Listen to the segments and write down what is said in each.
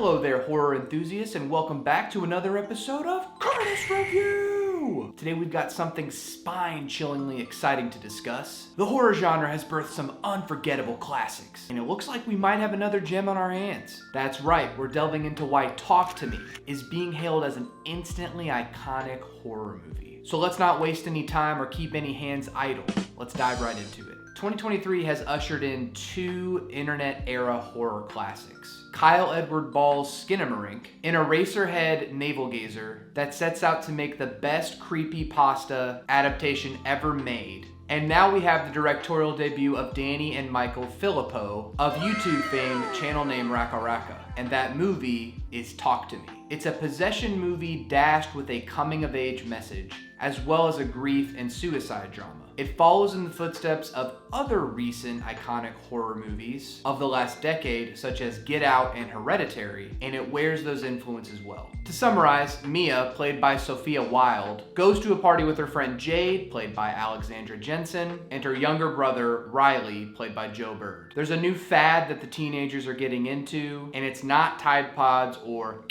Hello there, horror enthusiasts, and welcome back to another episode of Curtis Review! Today we've got something spine-chillingly exciting to discuss. The horror genre has birthed some unforgettable classics, and it looks like we might have another gem on our hands. That's right, we're delving into why Talk to Me is being hailed as an instantly iconic horror movie. So let's not waste any time or keep any hands idle. Let's dive right into it. 2023 has ushered in two internet-era horror classics. Kyle Edward Ball's Skinamarink, an Eraserhead navel gazer that sets out to make the best creepypasta adaptation ever made. And now we have the directorial debut of Danny and Michael Filippo of YouTube fame, channel name Rackaracka. And that movie is Talk to Me. It's a possession movie dashed with a coming-of-age message, as well as a grief and suicide drama. It follows in the footsteps of other recent iconic horror movies of the last decade, such as Get Out and Hereditary, and it wears those influences well. To summarize, Mia, played by Sophia Wilde, goes to a party with her friend Jade, played by Alexandra Jensen, and her younger brother, Riley, played by Joe Bird. There's a new fad that the teenagers are getting into, and it's not Tide Pods or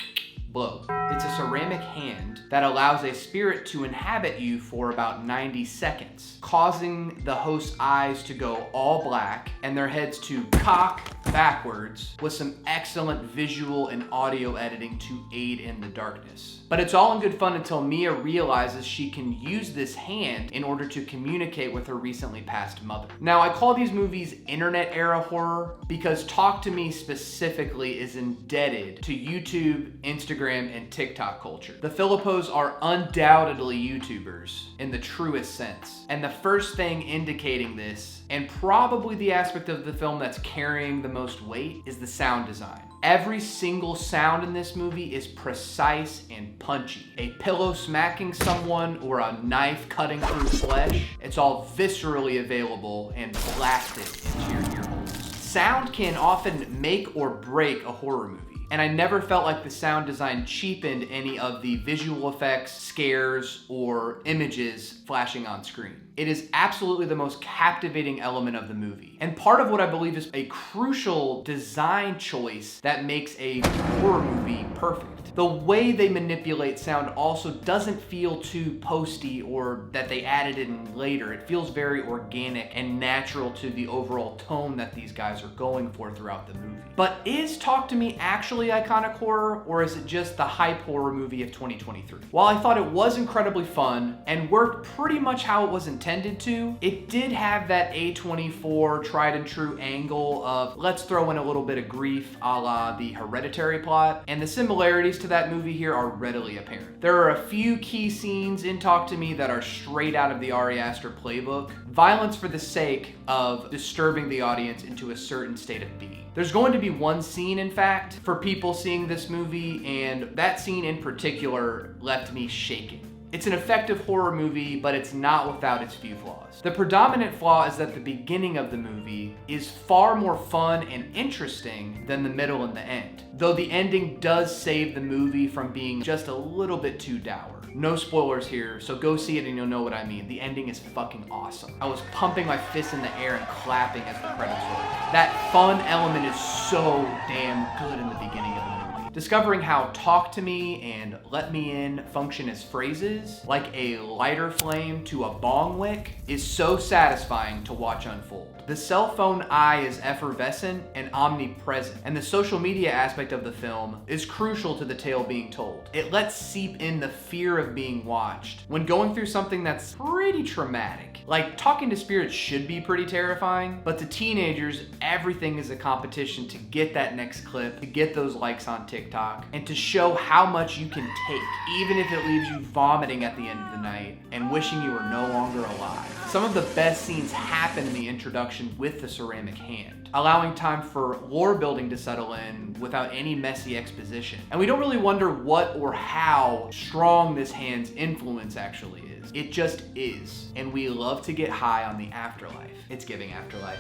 blow. It's a ceramic hand that allows a spirit to inhabit you for about 90 seconds, causing the host's eyes to go all black and their heads to cock backwards with some excellent visual and audio editing to aid in the darkness. But it's all in good fun until Mia realizes she can use this hand in order to communicate with her recently passed mother. Now, I call these movies internet-era horror because Talk to Me specifically is indebted to YouTube, Instagram, and TikTok culture. The Filippos are undoubtedly YouTubers in the truest sense. And the first thing indicating this, and probably the aspect of the film that's carrying the most weight, is the sound design. Every single sound in this movie is precise and punchy. A pillow smacking someone or a knife cutting through flesh, it's all viscerally available and blasted into your ear holes. Sound can often make or break a horror movie. And I never felt like the sound design cheapened any of the visual effects, scares, or images flashing on screen. It is absolutely the most captivating element of the movie. And part of what I believe is a crucial design choice that makes a horror movie perfect. The way they manipulate sound also doesn't feel too posty or that they added it in later. It feels very organic and natural to the overall tone that these guys are going for throughout the movie. But is Talk to Me actually iconic horror, or is it just the hype horror movie of 2023? While I thought it was incredibly fun and worked pretty much how it was intended to, it did have that A24 tried and true angle of let's throw in a little bit of grief a la the Hereditary plot, and the similarities to that movie here are readily apparent. There are a few key scenes in Talk to Me that are straight out of the Ari Aster playbook, violence for the sake of disturbing the audience into a certain state of being. There's going to be one scene, in fact, for people seeing this movie, and that scene in particular left me shaking. It's an effective horror movie, but it's not without its few flaws. The predominant flaw is that the beginning of the movie is far more fun and interesting than the middle and the end, though the ending does save the movie from being just a little bit too dour. No spoilers here, so go see it and you'll know what I mean. The ending is fucking awesome. I was pumping my fists in the air and clapping as the credits rolled. That fun element is so damn good in the beginning of the movie. Discovering how Talk to Me and Let Me In function as phrases, like a lighter flame to a bong wick, is so satisfying to watch unfold. The cell phone eye is effervescent and omnipresent, and the social media aspect of the film is crucial to the tale being told. It lets seep in the fear of being watched when going through something that's pretty traumatic. Like, talking to spirits should be pretty terrifying, but to teenagers, everything is a competition to get that next clip, to get those likes on TikTok, and to show how much you can take, even if it leaves you vomiting at the end of the night and wishing you were no longer alive. Some of the best scenes happen in the introduction with the ceramic hand, allowing time for lore building to settle in without any messy exposition. And we don't really wonder what or how strong this hand's influence actually is. It just is. And we love to get high on the afterlife. It's giving Afterlife.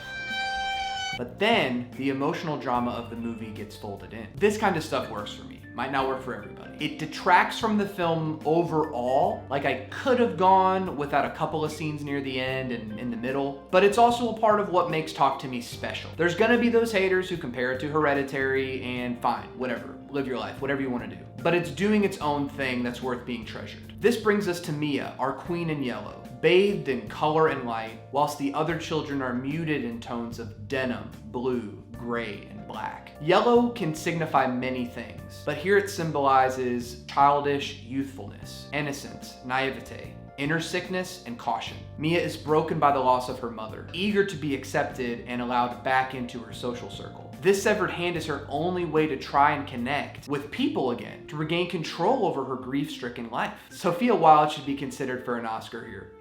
But then the emotional drama of the movie gets folded in. This kind of stuff works for me. Might not work for everybody. It detracts from the film overall. Like, I could have gone without a couple of scenes near the end and in the middle, but it's also a part of what makes Talk to Me special. There's gonna be those haters who compare it to Hereditary, and fine, whatever. live your life, whatever you want to do. But it's doing its own thing that's worth being treasured. This brings us to Mia, our queen in yellow, bathed in color and light, whilst the other children are muted in tones of denim, blue, gray, and black. Yellow can signify many things, but here it symbolizes childish youthfulness, innocence, naivete, inner sickness, and caution. Mia is broken by the loss of her mother, eager to be accepted and allowed back into her social circle. This severed hand is her only way to try and connect with people again, to regain control over her grief-stricken life. Sophia Wilde should be considered for an Oscar here.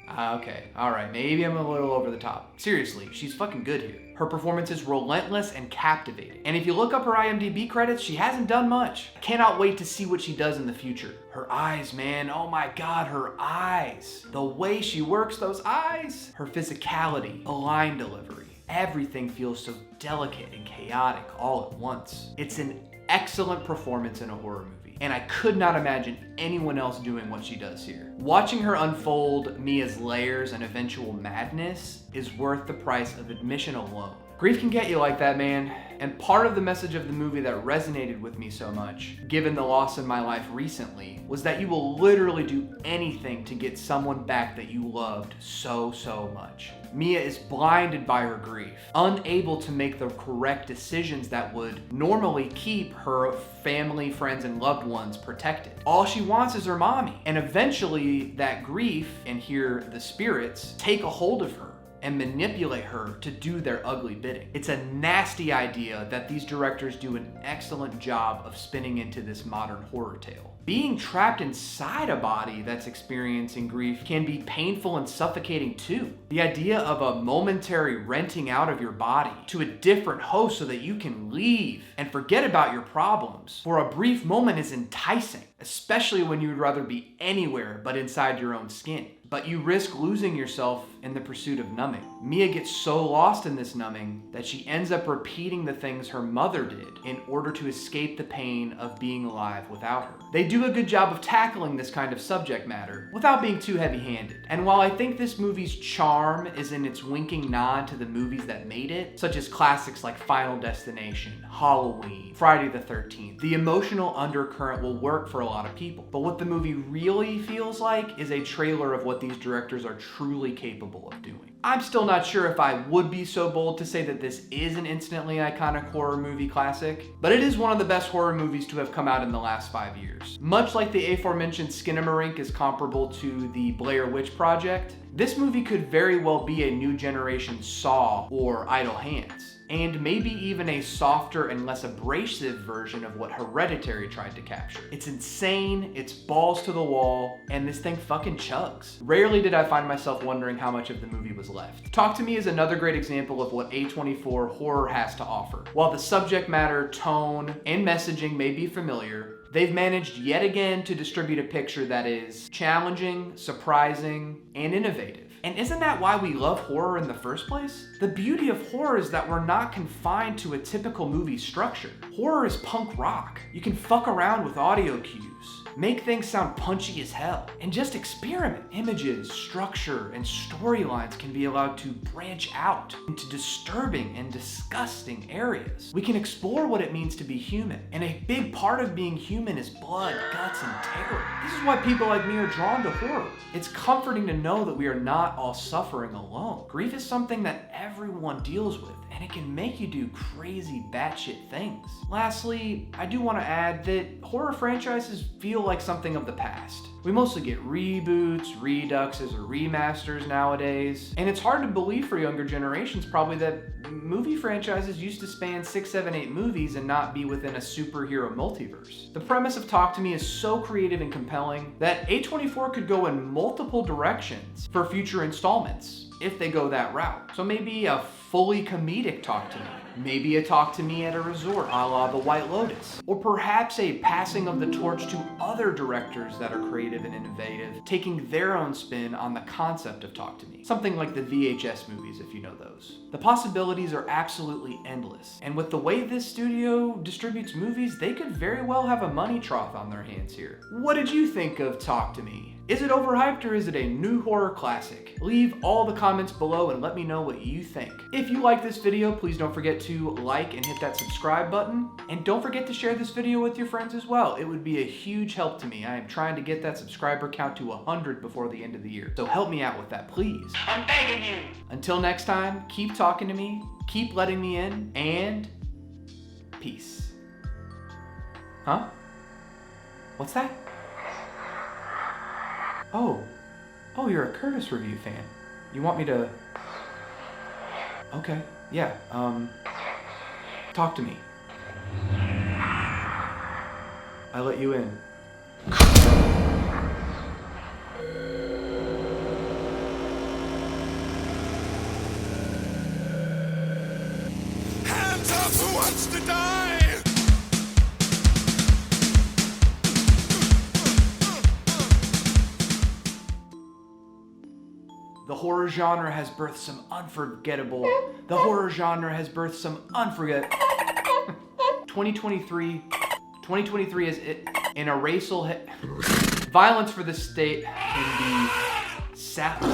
Okay, alright, maybe I'm a little over the top. Seriously, she's fucking good here. Her performance is relentless and captivating. And if you look up her IMDb credits, she hasn't done much. Cannot wait to see what she does in the future. Her eyes, man, oh my god, her eyes. The way she works those eyes. Her physicality, a line delivery. Everything feels so delicate and chaotic all at once. It's an excellent performance in a horror movie, and I could not imagine anyone else doing what she does here. Watching her unfold Mia's layers and eventual madness is worth the price of admission alone. Grief can get you like that, man. And part of the message of the movie that resonated with me so much, given the loss in my life recently, was that you will literally do anything to get someone back that you loved so much. Mia is blinded by her grief, unable to make the correct decisions that would normally keep her family, friends, and loved ones protected. All she wants is her mommy. And eventually that grief, and here the spirits, take a hold of her and manipulate her to do their ugly bidding. It's a nasty idea that these directors do an excellent job of spinning into this modern horror tale. Being trapped inside a body that's experiencing grief can be painful and suffocating too. The idea of a momentary renting out of your body to a different host so that you can leave and forget about your problems for a brief moment is enticing, especially when you would rather be anywhere but inside your own skin. But you risk losing yourself in the pursuit of numbing. Mia gets so lost in this numbing that she ends up repeating the things her mother did in order to escape the pain of being alive without her. They do a good job of tackling this kind of subject matter without being too heavy-handed. And while I think this movie's charm is in its winking nod to the movies that made it, such as classics like Final Destination, Halloween, Friday the 13th, the emotional undercurrent will work for a lot of people. But what the movie really feels like is a trailer of what these directors are truly capable of doing. I'm still not sure if I would be so bold to say that this is an instantly iconic horror movie classic, but it is one of the best horror movies to have come out in the last 5 years. Much like the aforementioned Skinamarink is comparable to the Blair Witch Project, this movie could very well be a new generation Saw or Idle Hands, and maybe even a softer and less abrasive version of what Hereditary tried to capture. It's insane, it's balls to the wall, and this thing fucking chugs. Rarely did I find myself wondering how much of the movie was left. Talk to Me is another great example of what A24 horror has to offer. While the subject matter, tone, and messaging may be familiar, they've managed yet again to distribute a picture that is challenging, surprising, and innovative. And isn't that why we love horror in the first place? The beauty of horror is that we're not confined to a typical movie structure. Horror is punk rock. You can fuck around with audio cues, make things sound punchy as hell, and just experiment. Images, structure, and storylines can be allowed to branch out into disturbing and disgusting areas. We can explore what it means to be human, and a big part of being human is blood, guts, and terror. This is why people like me are drawn to horror. It's comforting to know that we are not all suffering alone. Grief is something that everyone deals with, and it can make you do crazy batshit things. Lastly, I do want to add that horror franchises feel like something of the past. We mostly get reboots, reduxes, or remasters nowadays, and it's hard to believe for younger generations probably that movie franchises used to span 6, 7, 8 movies and not be within a superhero multiverse. The premise of Talk to Me is so creative and compelling that A24 could go in multiple directions for future installments if they go that route. So maybe a fully comedic Talk to Me. Maybe a Talk to Me at a resort, a la The White Lotus. Or perhaps a passing of the torch to other directors that are creative and innovative, taking their own spin on the concept of Talk to Me. Something like the VHS movies, if you know those. The possibilities are absolutely endless. And with the way this studio distributes movies, they could very well have a money trough on their hands here. What did you think of Talk to Me? Is it overhyped or is it a new horror classic? Leave all the comments below and let me know what you think. If you like this video, please don't forget to like and hit that subscribe button. And don't forget to share this video with your friends as well. It would be a huge help to me. I am trying to get that subscriber count to 100 before the end of the year. So help me out with that, please. I'm begging you. Until next time, keep talking to me, keep letting me in, and peace. Huh? What's that? Oh, you're a Curtis Review fan. You want me to... Okay, yeah, talk to me. I let you in. Hands up, who wants to die? The horror genre has birthed some unforgettable... 2023 is in a racial... Violence for the state can be sapped.